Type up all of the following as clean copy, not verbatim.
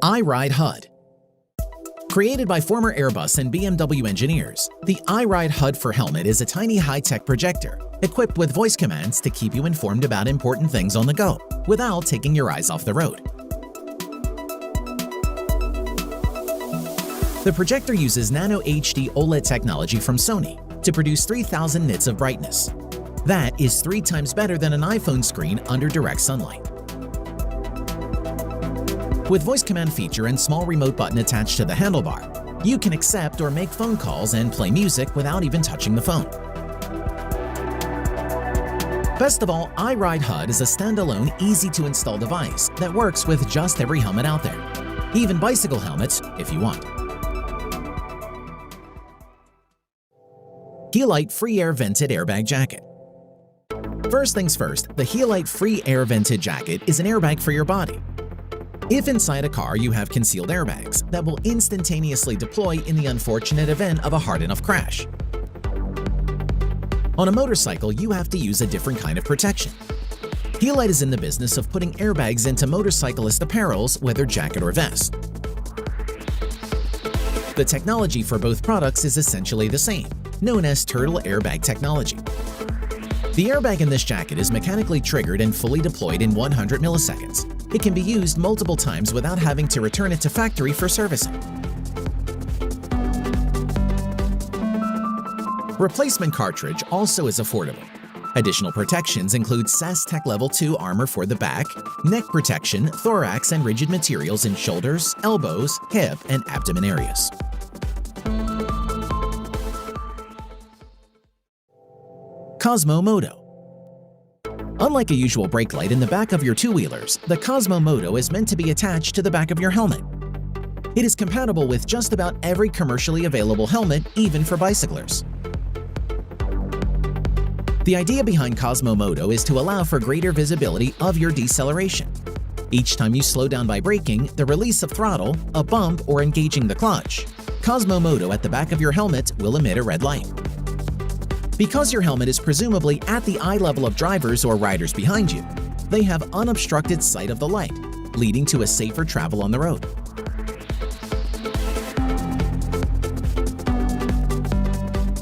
Iide HUD. Created by former Airbus and BMW engineers, the Iide HUD for helmet is a tiny high-tech projector equipped with voice commands to keep you informed about important things on the go without taking your eyes off the road. The projector uses Nano HD OLED technology from Sony to produce 3000 nits of brightness. That is 3 times better than an iPhone screen under direct sunlight. With voice command feature and small remote button attached to the handlebar, you can accept or make phone calls and play music without even touching the phone. Best of all, Iide HUD is a standalone, easy-to-install device that works with just every helmet out there, even bicycle helmets if you want. Helite Free Air Vented Airbag Jacket. First things first, the Helite Free Air Vented Jacket is an airbag for your body. If inside a car you have concealed airbags that will instantaneously deploy in the unfortunate event of a hard enough crash. On a motorcycle, you have to use a different kind of protection. Helite is in the business of putting airbags into motorcyclist apparels, whether jacket or vest. The technology for both products is essentially the same, known as turtle airbag technology. The airbag in this jacket is mechanically triggered and fully deployed in 100 milliseconds. It can be used multiple times without having to return it to factory for servicing. Replacement cartridge also is affordable. Additional protections include SAS Tech Level 2 armor for the back, neck protection, thorax, and rigid materials in shoulders, elbows, hip, and abdomen areas. Cosmo Moto. Unlike a usual brake light in the back of your two-wheelers, the Cosmo Moto is meant to be attached to the back of your helmet. It is compatible with just about every commercially available helmet, even for bicyclers. The idea behind Cosmo Moto is to allow for greater visibility of your deceleration. Each time you slow down by braking, the release of throttle, a bump, or engaging the clutch, Cosmo Moto at the back of your helmet will emit a red light. Because your helmet is presumably at the eye level of drivers or riders behind you, they have unobstructed sight of the light, leading to a safer travel on the road.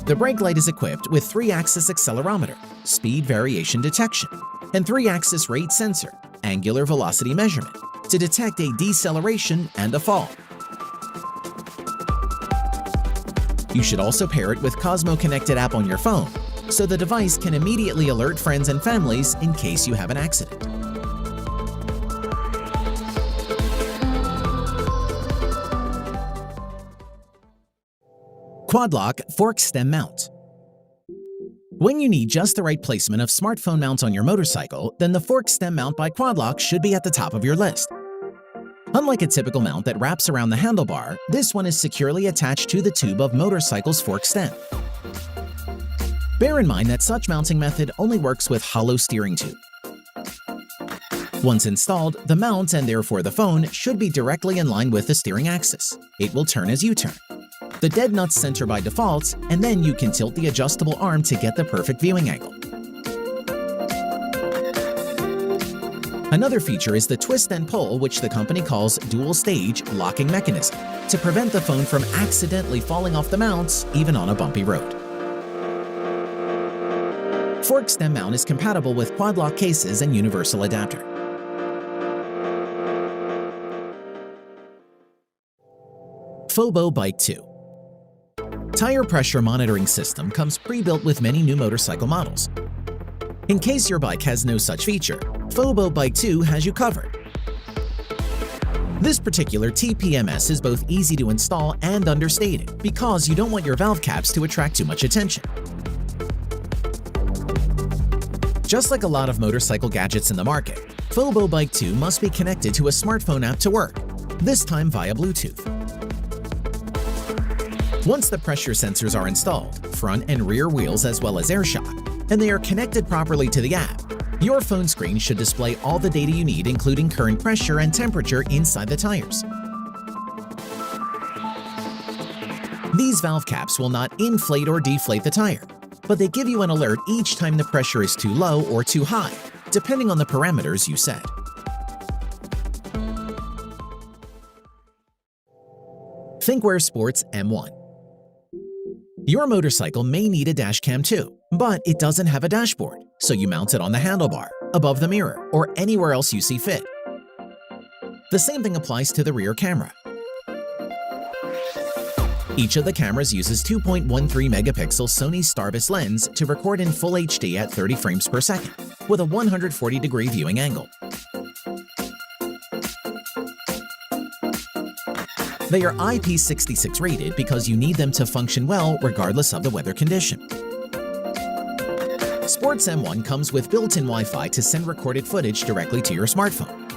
The brake light is equipped with 3-axis accelerometer, speed variation detection, and 3-axis rate sensor, angular velocity measurement, to detect a deceleration and a fall. You should also pair it with Cosmo Connected app on your phone, so the device can immediately alert friends and families in case you have an accident. Quadlock Fork Stem Mount. When you need just the right placement of smartphone mounts on your motorcycle, then the Fork Stem Mount by Quadlock should be at the top of your list. Unlike a typical mount that wraps around the handlebar, this one is securely attached to the tube of motorcycle's fork stem. Bear in mind that such mounting method only works with hollow steering tube. Once installed, the mount, and therefore the phone, should be directly in line with the steering axis. It will turn as you turn. The dead nuts center by default, and then you can tilt the adjustable arm to get the perfect viewing angle. Another feature is the twist and pull, which the company calls dual-stage locking mechanism, to prevent the phone from accidentally falling off the mounts, even on a bumpy road. Fork stem mount is compatible with Quadlock cases and universal adapter. Faltoo Bike 2. Tire pressure monitoring system comes pre-built with many new motorcycle models. In case your bike has no such feature, Faltoo Bike 2 has you covered. This particular TPMS is both easy to install and understated because you don't want your valve caps to attract too much attention. Just like a lot of motorcycle gadgets in the market, Faltoo Bike 2 must be connected to a smartphone app to work, this time via Bluetooth. Once the pressure sensors are installed, front and rear wheels as well as air shock, and they are connected properly to the app, your phone screen should display all the data you need, including current pressure and temperature inside the tires. These valve caps will not inflate or deflate the tire, but they give you an alert each time the pressure is too low or too high, depending on the parameters you set. Thinkware Sports M1. Your motorcycle may need a dash cam too, but it doesn't have a dashboard, so you mount it on the handlebar, above the mirror, or anywhere else you see fit. The same thing applies to the rear camera. Each of the cameras uses 2.13 megapixel Sony Starvis lens to record in full HD at 30 frames per second, with a 140-degree viewing angle. They are IP66 rated because you need them to function well regardless of the weather condition. Sports M1 comes with built-in Wi-Fi to send recorded footage directly to your smartphone.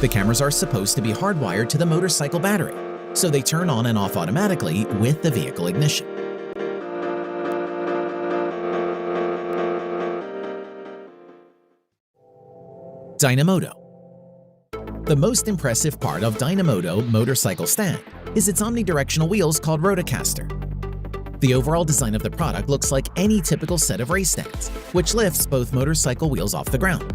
The cameras are supposed to be hardwired to the motorcycle battery, so they turn on and off automatically with the vehicle ignition. Dynamoto. The most impressive part of Dynamoto motorcycle stand is its omnidirectional wheels called Rotocaster. The overall design of the product looks like any typical set of race stands, which lifts both motorcycle wheels off the ground.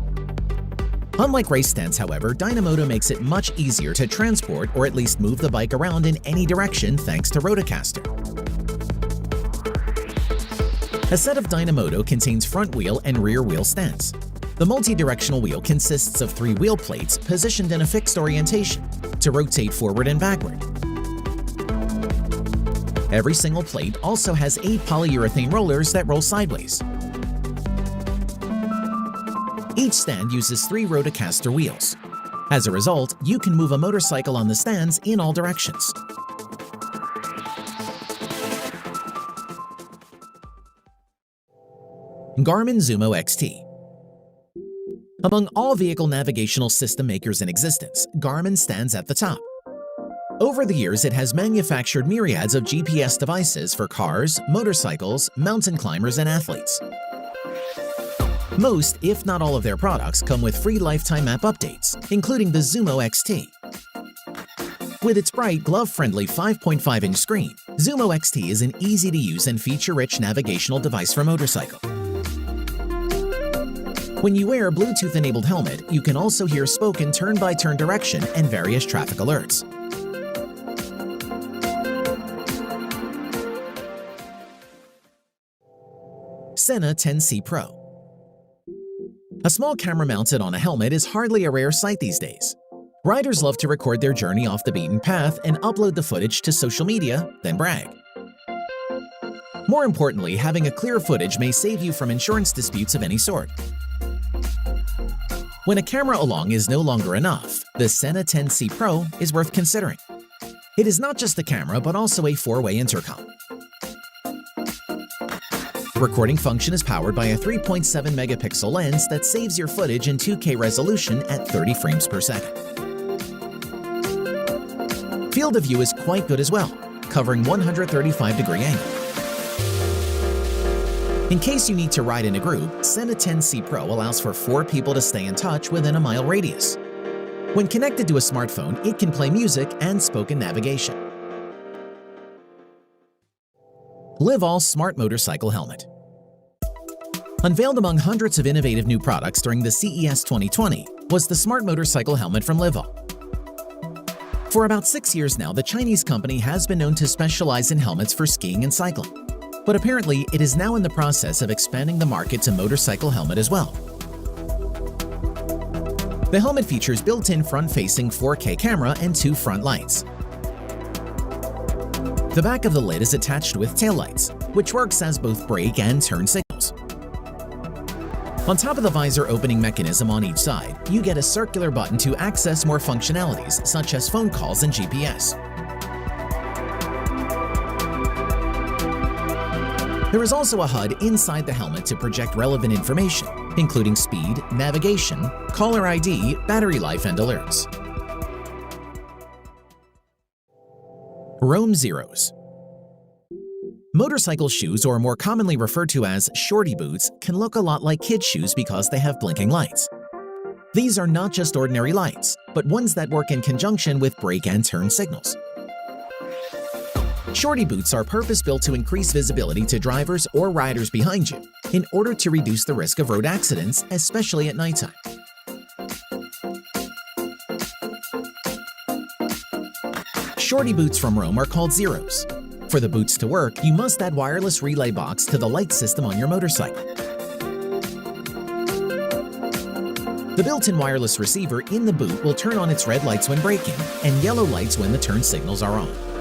Unlike race stands, however, Dynamoto makes it much easier to transport or at least move the bike around in any direction thanks to Rotocaster. A set of Dynamoto contains front wheel and rear wheel stands. The multi-directional wheel consists of 3 wheel plates positioned in a fixed orientation to rotate forward and backward. Every single plate also has 8 polyurethane rollers that roll sideways. Each stand uses 3 Rotocaster wheels. As a result, you can move a motorcycle on the stands in all directions. Garmin Zumo XT. Among all vehicle navigational system makers in existence, Garmin stands at the top. Over the years, it has manufactured myriads of GPS devices for cars, motorcycles, mountain climbers, and athletes. Most, if not all of their products come with free lifetime app updates, including the Zumo XT. With its bright, glove-friendly 5.5-inch screen, Zumo XT is an easy-to-use and feature-rich navigational device for motorcycle. When you wear a Bluetooth-enabled helmet, you can also hear spoken turn-by-turn direction and various traffic alerts. Senna 10C Pro. A small camera mounted on a helmet is hardly a rare sight these days. Riders love to record their journey off the beaten path and upload the footage to social media, then brag. More importantly, having a clear footage may save you from insurance disputes of any sort. When a camera along is no longer enough, the Senna 10C Pro is worth considering. It is not just a camera, but also a 4-way intercom. Recording function is powered by a 3.7 megapixel lens that saves your footage in 2K resolution at 30 frames per second. Field of view is quite good as well, covering 135-degree angle. In case you need to ride in a group, Senna 10C Pro allows for 4 people to stay in touch within a mile radius. When connected to a smartphone, it can play music and spoken navigation. Livol Smart Motorcycle Helmet. Unveiled among hundreds of innovative new products during the CES 2020 was the Smart Motorcycle Helmet from Livol. For about 6 years now, the Chinese company has been known to specialize in helmets for skiing and cycling. But apparently, it is now in the process of expanding the market to motorcycle helmet as well. The helmet features built-in front-facing 4K camera and 2 front lights. The back of the lid is attached with taillights, which works as both brake and turn signals. On top of the visor opening mechanism on each side, you get a circular button to access more functionalities such as phone calls and GPS. There is also a HUD inside the helmet to project relevant information, including speed, navigation, caller ID, battery life, and alerts. Rome Zeros. Motorcycle shoes, or more commonly referred to as shorty boots, can look a lot like kids' shoes because they have blinking lights. These are not just ordinary lights, but ones that work in conjunction with brake and turn signals. Shorty boots are purpose-built to increase visibility to drivers or riders behind you in order to reduce the risk of road accidents, especially at nighttime. Shorty boots from Rome are called Zeros. For the boots to work, you must add wireless relay box to the light system on your motorcycle. The built-in wireless receiver in the boot will turn on its red lights when braking and yellow lights when the turn signals are on.